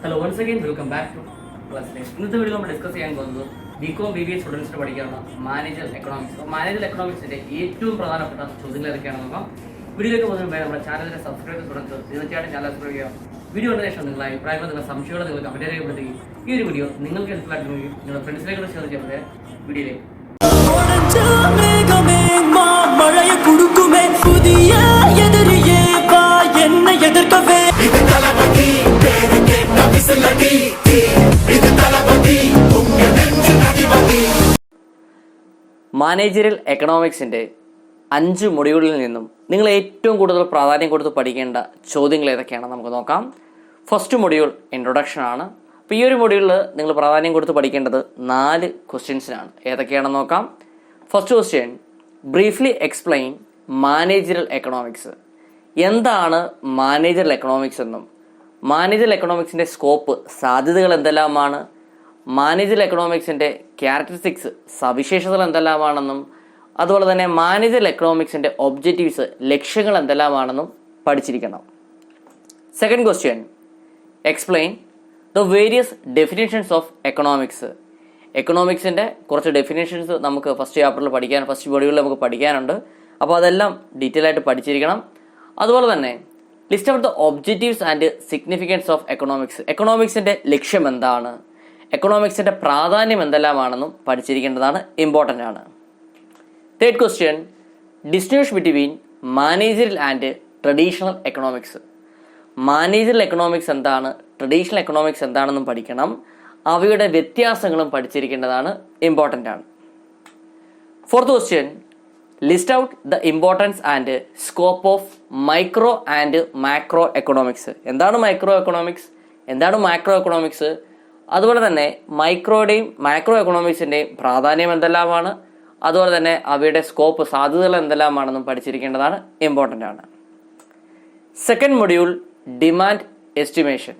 Hello once again welcome back to class life. ഇന്നത്തെ വീഡിയോ നമ്മൾ ഡിസ്കസ് ചെയ്യാൻ പോകുന്നത് ബികോം ബി ബി എ സ്റ്റുഡൻസിന് പഠിക്കാനുള്ള മാനേജർ എക്കണോമിക്സ്. മാനേജർ എക്കണോമിക്സിന്റെ ഏറ്റവും പ്രധാനപ്പെട്ട ചോദ്യങ്ങൾ ഏതൊക്കെയാണെന്ന് നോക്കാം. വീഡിയോയിലേക്ക് പോകുന്നതിന് മുമ്പേ നമ്മുടെ ചാനലിന്റെ സബ്സ്ക്രൈബ് സ്റ്റുഡൻസ് തീർച്ചയായിട്ടും ചാനൽ സബ്സ്ക്രൈബ് ചെയ്യുക. വീഡിയോ കണ്ടതിന് ശേഷം നിങ്ങളുടെ അഭിപ്രായങ്ങൾ, നിങ്ങളുടെ സംശയങ്ങൾ നിങ്ങൾ കമന്റ് രേഖപ്പെടുത്തുകയും ഈ ഒരു വീഡിയോ നിങ്ങൾക്ക് ഹെൽപ്ഫുള്ളായിട്ടുണ്ടെങ്കിൽ നിങ്ങളുടെ ഫ്രണ്ട്സിലേക്ക് ഷെയർ ചെയ്യാൻ വീഡിയോയിലേക്ക് மழைய குடுக்குமே புதிய எதிரியே வா என்னை எதிர்க்கவே இது தளபதி பேரு கேட்ட விசிலடி இது தளபதி உங்க நெஞ்சு அதிபதி. മാനേജറിയൽ എക്കണോമിക്സിൻ്റെ 5 മൊഡ്യൂളിൽ നിന്നും നിങ്ങൾ ഏറ്റവും കൂടുതൽ പ്രാധാന്യം കൊടുത്ത് പഠിക്കേണ്ട ചോദ്യങ്ങൾ ഏതൊക്കെയാണെന്ന് നമുക്ക് നോക്കാം. ഫസ്റ്റ് മൊഡ്യൂൾ ഇൻട്രൊഡക്ഷൻ ആണ്. അപ്പോൾ ഈ ഒരു മൊഡ്യൂളിൽ നിങ്ങൾ പ്രാധാന്യം കൊടുത്ത് പഠിക്കേണ്ടത് 4 ക്വസ്റ്റ്യൻസിനാണ്. ഏതൊക്കെയാണെന്ന് നോക്കാം. First question, briefly explain managerial economics. എന്താണ് മാനേജറൽ എക്കണോമിക്സ് എന്നും മാനേജറൽ എക്കണോമിക്സിൻ്റെ സ്കോപ്പ്, സാധ്യതകൾ എന്തെല്ലാമാണ്, മാനേജറൽ എക്കണോമിക്സിൻ്റെ ക്യാരക്ടറിസ്റ്റിക്സ്, സവിശേഷതകൾ എന്തെല്ലാമാണെന്നും അതുപോലെ തന്നെ മാനേജറൽ എക്കണോമിക്സിൻ്റെ ഒബ്ജക്റ്റീവ്സ്, ലക്ഷ്യങ്ങൾ എന്തെല്ലാമാണെന്നും പഠിച്ചിരിക്കണം. Second question, explain the various definitions of economics. എക്കണോമിക്സിൻ്റെ കുറച്ച് ഡെഫിനേഷൻസ് നമുക്ക് ഫസ്റ്റ് മൊഡ്യൂളിൽ നമുക്ക് പഠിക്കാനുണ്ട്. അപ്പോൾ അതെല്ലാം ഡീറ്റെയിൽ ആയിട്ട് പഠിച്ചിരിക്കണം. അതുപോലെ തന്നെ list out the objectives and significance of economics. എക്കണോമിക്സിൻ്റെ ലക്ഷ്യം എന്താണ്, എക്കണോമിക്സിൻ്റെ പ്രാധാന്യം എന്തെല്ലാമാണെന്നും പഠിച്ചിരിക്കേണ്ടതാണ്, ഇമ്പോർട്ടൻ്റ് ആണ്. Third question, distinguish between managerial and traditional economics. Managerial economics എന്താണ്, ട്രഡീഷണൽ എക്കണോമിക്സ് എന്താണെന്നും പഠിക്കണം. അവയുടെ വ്യത്യാസങ്ങളും പഠിച്ചിരിക്കേണ്ടതാണ്, ഇമ്പോർട്ടൻ്റ് ആണ്. Fourth question, list out the importance and scope of micro and macro economics. എന്താണ് മൈക്രോ എക്കണോമിക്സ്, എന്താണ് മാക്രോ എക്കണോമിക്സ്, അതുപോലെ തന്നെ മൈക്രോയുടെയും മാക്രോ എക്കണോമിക്സിൻ്റെയും പ്രാധാന്യം എന്തെല്ലാമാണ്, അതുപോലെ തന്നെ അവയുടെ സ്കോപ്പ്, സാധ്യതകൾ എന്തെല്ലാമാണെന്നും പഠിച്ചിരിക്കേണ്ടതാണ്, ഇമ്പോർട്ടൻ്റ് ആണ്. Second module, demand estimation.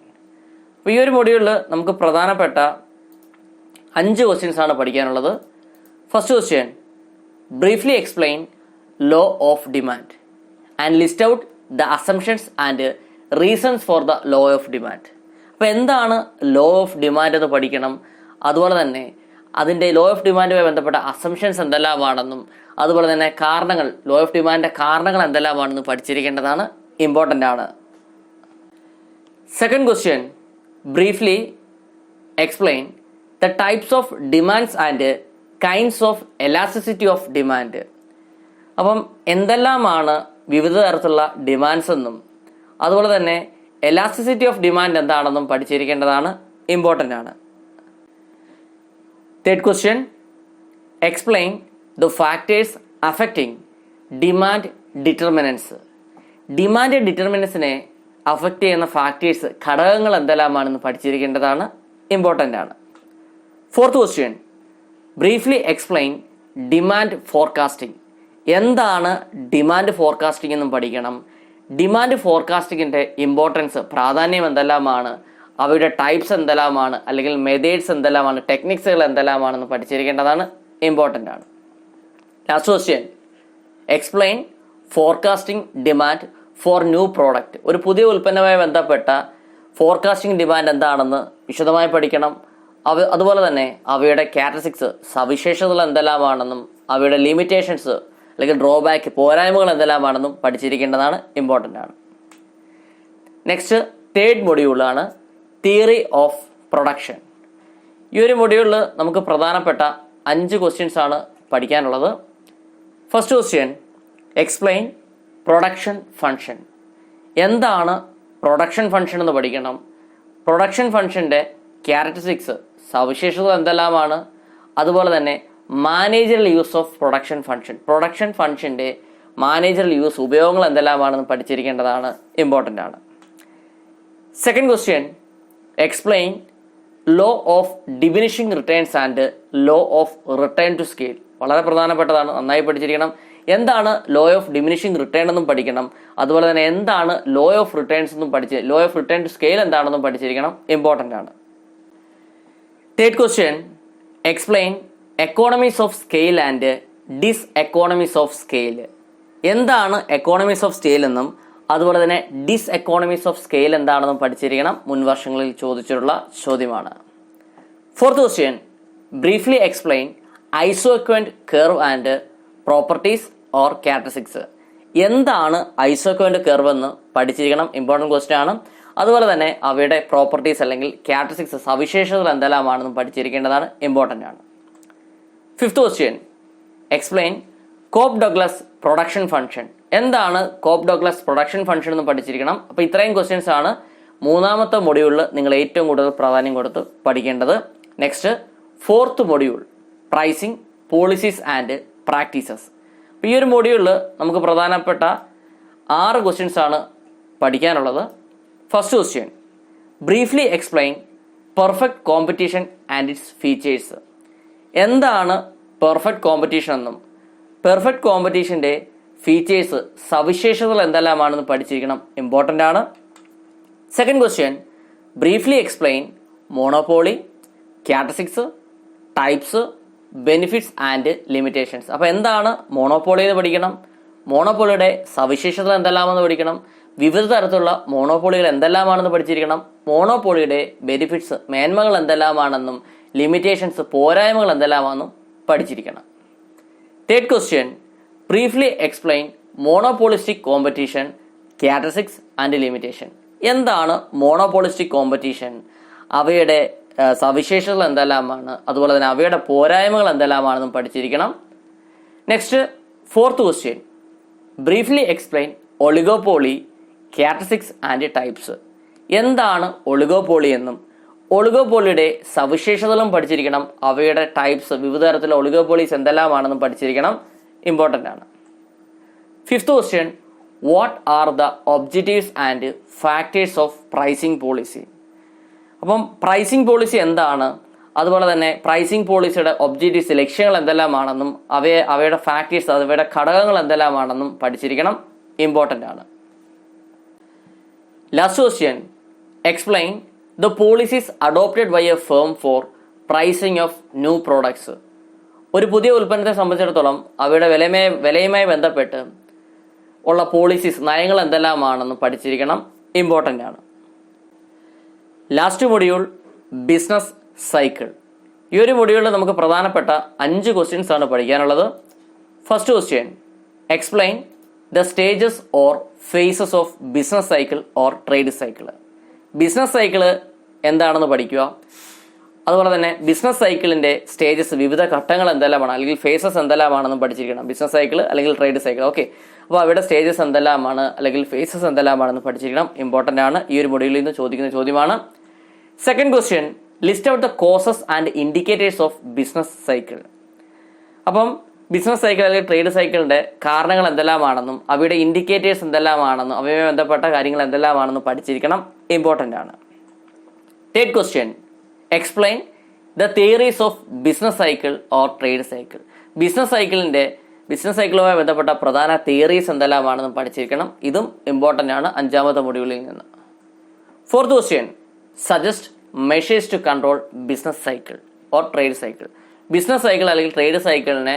അപ്പോൾ ഈ ഒരു മൊഡ്യൂളിൽ നമുക്ക് പ്രധാനപ്പെട്ട 5 ക്വസ്റ്റ്യൻസ് ആണ് പഠിക്കാനുള്ളത്. First question, briefly explain law of demand and list out the assumptions and reasons for the law of demand. അപ്പോൾ എന്താണ് ലോ ഓഫ് ഡിമാൻഡ് എന്ന് പഠിക്കണം. അതുപോലെ തന്നെ അതിൻ്റെ ലോ ഓഫ് ഡിമാൻഡുമായി ബന്ധപ്പെട്ട അസംഷൻസ് എന്തെല്ലാമാണെന്നും അതുപോലെ തന്നെ കാരണങ്ങൾ, ലോ ഓഫ് ഡിമാൻഡിൻ്റെ കാരണങ്ങൾ എന്തെല്ലാമാണെന്നും പഠിച്ചിരിക്കേണ്ടതാണ്, ഇമ്പോർട്ടൻ്റ് ആണ്. Second question, briefly explain the types of demands and kinds of elasticity of demand. അപ്പം എന്തെല്ലാമാണ് വിവിധ തരത്തിലുള്ള ഡിമാൻഡ്സ് എന്നും അതുപോലെ തന്നെ എലാസ്റ്റിസിറ്റി ഓഫ് ഡിമാൻഡ് എന്താണെന്നും പഠിച്ചിരിക്കേണ്ടതാണ്, ഇമ്പോർട്ടൻ്റ് ആണ്. Third question, explain the factors affecting demand determinants. Demand ഡിറ്റർമിനൻസിനെ അഫക്റ്റ് ചെയ്യുന്ന ഫാക്ടേഴ്സ്, ഘടകങ്ങൾ എന്തെല്ലാമാണെന്ന് പഠിച്ചിരിക്കേണ്ടതാണ്, ഇമ്പോർട്ടൻ്റ് ആണ്. Fourth question, briefly explain demand forecasting. എന്താണ് ഡിമാൻഡ് ഫോർകാസ്റ്റിംഗ് എന്നും പഠിക്കണം. ഡിമാൻഡ് ഫോർകാസ്റ്റിങ്ങിൻ്റെ ഇമ്പോർട്ടൻസ്, പ്രാധാന്യം എന്തെല്ലാമാണ്, അവയുടെ ടൈപ്സ് എന്തെല്ലാമാണ്, അല്ലെങ്കിൽ മെത്തേഡ്സ് എന്തെല്ലാമാണ്, ടെക്നിക്സുകൾ എന്തെല്ലാമാണെന്ന് പഠിച്ചിരിക്കേണ്ടതാണ്, ഇമ്പോർട്ടൻ്റ് ആണ്. Last question, explain forecasting demand for new product. ഒരു പുതിയ ഉൽപ്പന്നവുമായി ബന്ധപ്പെട്ട ഫോർകാസ്റ്റിംഗ് ഡിമാൻഡ് എന്താണെന്ന് വിശദമായി പഠിക്കണം. അതുപോലെ തന്നെ അവയുടെ ക്യാരക്ടറിസ്റ്റിക്സ്, സവിശേഷതകൾ എന്തെല്ലാമാണെന്നും അവയുടെ ലിമിറ്റേഷൻസ് അല്ലെങ്കിൽ ഡ്രോബാക്ക്, പോരായ്മകൾ എന്തെല്ലാമാണെന്നും പഠിച്ചിരിക്കേണ്ടതാണ്, ഇമ്പോർട്ടൻ്റ് ആണ്. നെക്സ്റ്റ് തേർഡ് മൊഡ്യൂളാണ് തിയറി ഓഫ് പ്രൊഡക്ഷൻ. ഈ ഒരു മൊഡ്യൂളിൽ നമുക്ക് പ്രധാനപ്പെട്ട 5 ക്വസ്റ്റ്യൻസ് ആണ് പഠിക്കാനുള്ളത്. First question, explain production function. എന്താണ് പ്രൊഡക്ഷൻ ഫംഗ്ഷൻ എന്ന് പഠിക്കണം. പ്രൊഡക്ഷൻ ഫംഗ്ഷൻ്റെ ക്യാരക്ടറിസ്റ്റിക്സ്, സവിശേഷതകൾ എന്തെല്ലാമാണ്, അതുപോലെ തന്നെ managerial use of production function, production ഫംഗ്ഷൻ്റെ മാനേജറൽ യൂസ്, ഉപയോഗങ്ങൾ എന്തെല്ലാമാണെന്ന് പഠിച്ചിരിക്കേണ്ടതാണ്, ഇമ്പോർട്ടൻ്റ് ആണ്. Second question, explain law of diminishing returns and law of return to scale. വളരെ പ്രധാനപ്പെട്ടതാണ്, നന്നായി പഠിച്ചിരിക്കണം. എന്താണ് ലോ ഓഫ് ഡിമിനിഷിംഗ് റിട്ടേൺ എന്നും പഠിക്കണം. അതുപോലെ തന്നെ എന്താണ് ലോ ഓഫ് റിട്ടേൺസ് എന്നും law of return to scale എന്താണെന്നും പഠിച്ചിരിക്കണം, ഇമ്പോർട്ടൻ്റ് ആണ്. Third question, explain economies of scale and diseconomies of scale. എന്താണ് എക്കോണമീസ് ഓഫ് സ്കെയിൽ എന്നും അതുപോലെ തന്നെ ഡിസ് എക്കോണമീസ് ഓഫ് സ്കെയിൽ എന്താണെന്നും പഠിച്ചിരിക്കണം. മുൻ വർഷങ്ങളിൽ ചോദിച്ചിട്ടുള്ള ചോദ്യമാണ്. Fourth question, briefly explain isoquant curve and properties or characteristics. എന്താണ് ഐസോക്വന്റ് കർവ് എന്ന് പഠിച്ചിരിക്കണം. ഇമ്പോർട്ടൻറ്റ് ക്വസ്റ്റ്യൻ ആണ്. അതുപോലെ തന്നെ അവയുടെ പ്രോപ്പർട്ടീസ് അല്ലെങ്കിൽ ക്യാരക്ടറിസ്റ്റിക്സ് സവിശേഷതകൾ എന്തെല്ലാമാണെന്നും പഠിച്ചിരിക്കേണ്ടതാണ്, ഇമ്പോർട്ടൻ്റ് ആണ്. ഫിഫ്ത്ത് ക്വസ്റ്റ്യൻ, എക്സ്പ്ലെയിൻ കോപ്പ് ഡഗ്ലസ് പ്രൊഡക്ഷൻ ഫംഗ്ഷൻ. എന്താണ് കോപ്പ് ഡഗ്ലസ് പ്രൊഡക്ഷൻ ഫംഗ്ഷൻ എന്ന് പഠിച്ചിരിക്കണം. അപ്പോൾ ഇത്രയും ക്വസ്റ്റ്യൻസ് ആണ് മൂന്നാമത്തെ മൊഡ്യൂളിൽ നിങ്ങൾ ഏറ്റവും കൂടുതൽ പ്രാധാന്യം കൊടുത്ത് പഠിക്കേണ്ടത്. Next fourth module, pricing policies and practices. അപ്പോൾ ഈ ഒരു മൊഡ്യൂളിൽ നമുക്ക് പ്രധാനപ്പെട്ട 6 ക്വസ്റ്റ്യൻസ് ആണ് പഠിക്കാനുള്ളത്. First question, briefly explain perfect competition and it's features. എന്താണ് പെർഫെക്റ്റ് കോമ്പറ്റീഷൻ എന്നും പെർഫെക്റ്റ് കോമ്പറ്റീഷൻ്റെ ഫീച്ചേഴ്സ് സവിശേഷതകൾ എന്തെല്ലാമാണെന്ന് പഠിച്ചിരിക്കണം, ഇമ്പോർട്ടൻ്റ് ആണ്. Second question, briefly explain monopoly, characteristics, types, benefits and limitations. അപ്പോൾ എന്താണ് മോണോപോളി എന്ന് പഠിക്കണം, മോണോപോളിയുടെ സവിശേഷതകൾ എന്തെല്ലാമെന്ന് പഠിക്കണം, വിവിധ തരത്തിലുള്ള മോണോപോളികൾ എന്തെല്ലാമാണെന്ന് പഠിച്ചിരിക്കണം, മോണോപോളിയുടെ ബെനിഫിറ്റ്സ് മേന്മകൾ എന്തെല്ലാമാണെന്നും ലിമിറ്റേഷൻസ് പോരായ്മകൾ എന്തെല്ലാമാണെന്നും പഠിച്ചിരിക്കണം. Third question, briefly explain monopolistic competition, characteristics and limitation. എന്താണ് മോണോപോളിസ്റ്റിക് കോമ്പറ്റീഷൻ, അവയുടെ സവിശേഷതകൾ എന്തെല്ലാമാണ്, അതുപോലെ തന്നെ അവയുടെ പോരായ്മകൾ എന്തെല്ലാമാണെന്നും പഠിച്ചിരിക്കണം. Next fourth question, briefly explain oligopoly, characteristics and types. എന്താണ് ഒളിഗോപോളി എന്നും ഒളിഗോപോളിയുടെ സവിശേഷതകളും പഠിച്ചിരിക്കണം, അവയുടെ ടൈപ്സ് വിവിധ തരത്തിലുള്ള ഒളിഗോപോളീസ് എന്തെല്ലാമാണെന്നും പഠിച്ചിരിക്കണം, ഇമ്പോർട്ടൻ്റ് ആണ്. Fifth question, what are the objectives and factors of pricing policy. അപ്പം പ്രൈസിങ് പോളിസി എന്താണ്, അതുപോലെ തന്നെ പ്രൈസിങ് പോളിസിയുടെ ഒബ്ജക്റ്റീവ്സ് ലക്ഷ്യങ്ങൾ എന്തെല്ലാമാണെന്നും അവയുടെ ഫാക്ടേഴ്സ് അവയുടെ ഘടകങ്ങൾ എന്തെല്ലാമാണെന്നും പഠിച്ചിരിക്കണം, ഇമ്പോർട്ടൻ്റ് ആണ്. Last question, explain the policies adopted by a firm for pricing of new products. ഒരു പുതിയ ഉൽപ്പന്നത്തെ സംബന്ധിച്ചിടത്തോളം അവയുടെ വിലയുമായി ബന്ധപ്പെട്ട് ഉള്ള പോളിസീസ് നയങ്ങൾ എന്തെല്ലാമാണെന്ന് പഠിച്ചിരിക്കണം, ഇമ്പോർട്ടൻ്റ് ആണ്. Last module, business cycle. ഈ ഒരു മൊഡ്യൂളിൽ നമുക്ക് പ്രധാനപ്പെട്ട 5 ക്വസ്റ്റ്യൻസ് ആണ് പഠിക്കാനുള്ളത്. First question, explain the stages or phases of business cycle or trade cycle. Business cycle എന്താണെന്ന് പഠിക്കുക. അതുപോലെ തന്നെ ബിസിനസ് സൈക്കിളിൻ്റെ സ്റ്റേജസ് വിവിധ ഘട്ടങ്ങൾ എന്തെല്ലാമാണ് അല്ലെങ്കിൽ ഫേസസ് എന്തെല്ലാമാണെന്ന് പഠിച്ചിരിക്കണം. ബിസിനസ് സൈക്കിൾ അല്ലെങ്കിൽ ട്രേഡ് സൈക്കിൾ, ഓക്കെ. അപ്പോൾ അവയുടെ സ്റ്റേജസ് എന്തെല്ലാമാണ് അല്ലെങ്കിൽ ഫേസസ് എന്തെല്ലാമാണെന്ന് പഠിച്ചിരിക്കണം, ഇമ്പോർട്ടൻ്റ് ആണ്. ഈ ഒരു മൊഡ്യൂളിൽ നിന്ന് ചോദിക്കുന്ന ചോദ്യമാണ്. Second question, list out the causes and indicators of business cycle. അപ്പം ബിസിനസ് സൈക്കിൾ അല്ലെങ്കിൽ ട്രേഡ് സൈക്കിളിൻ്റെ കാരണങ്ങൾ എന്തെല്ലാമാണെന്നും അവയുടെ ഇൻഡിക്കേറ്റേഴ്സ് എന്തെല്ലാമാണെന്നും അവയുമായി ബന്ധപ്പെട്ട കാര്യങ്ങൾ എന്തെല്ലാമാണെന്നും പഠിച്ചിരിക്കണം, ഇമ്പോർട്ടൻ്റ് ആണ്. Third question, explain the theories of business cycle or trade cycle. Business സൈക്കിളുമായി ബന്ധപ്പെട്ട പ്രധാന തിയറീസ് എന്തെല്ലാമാണെന്നും പഠിച്ചിരിക്കണം, ഇതും ഇമ്പോർട്ടൻ്റ് ആണ് 5ാമത്തെ മൊഡ്യൂളിൽ നിന്ന്. Fourth question, suggest measures to control business cycle or trade cycle. Business cycle അല്ലെങ്കിൽ ട്രേഡ് സൈക്കിളിനെ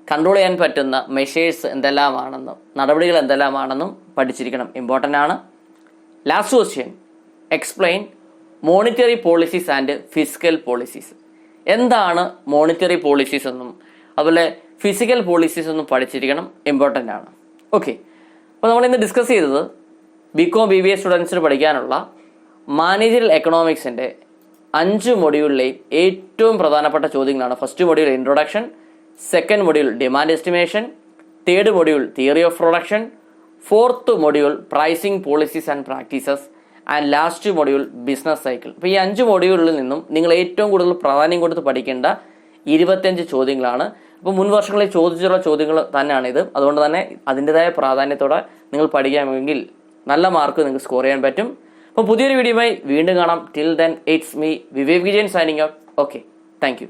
കൺട്രോൾ ചെയ്യാൻ പറ്റുന്ന മെഷേഴ്സ് എന്തെല്ലാമാണെന്നും നടപടികൾ എന്തെല്ലാമാണെന്നും പഠിച്ചിരിക്കണം, ഇമ്പോർട്ടൻ്റ് ആണ്. Last question, explain monetary policies and fiscal policies. എന്താണ് മോണിറ്ററി പോളിസീസ് എന്നും അതുപോലെ ഫിസിക്കൽ പോളിസീസ് എന്നും പഠിച്ചിരിക്കണം, ഇമ്പോർട്ടൻ്റ് ആണ്. ഓക്കെ, അപ്പോൾ നമ്മളിന്ന് ഡിസ്കസ് ചെയ്തത് ബികോം BBA സ്റ്റുഡൻസിന് പഠിക്കാനുള്ള മാനേജറിയൽ എക്കണോമിക്സിൻ്റെ 5 മൊഡ്യൂളിലെയും ഏറ്റവും പ്രധാനപ്പെട്ട ചോദ്യങ്ങളാണ്. First module introduction, second module demand estimation, third module theory of production, fourth module pricing policies and practices and last module business cycle. അപ്പോൾ ഈ 5 മൊഡ്യൂളിൽ നിന്നും നിങ്ങൾ ഏറ്റവും കൂടുതൽ പ്രാധാന്യം കൊടുത്ത് പഠിക്കേണ്ട 25 ചോദ്യങ്ങളാണ്. അപ്പോൾ മുൻ വർഷങ്ങളിൽ ചോദിച്ചുള്ള ചോദ്യങ്ങൾ തന്നെയാണ് ഇത്. അതുകൊണ്ട് തന്നെ അതിൻ്റെതായ പ്രാധാന്യത്തോടെ നിങ്ങൾ പഠിക്കാമെങ്കിൽ നല്ല മാർക്ക് നിങ്ങൾക്ക് സ്കോർ ചെയ്യാൻ പറ്റും. അപ്പോൾ പുതിയൊരു വീഡിയോയുമായി വീണ്ടും കാണാം. Till then it's me Vivek Vijayan signing out. Okay, thank you.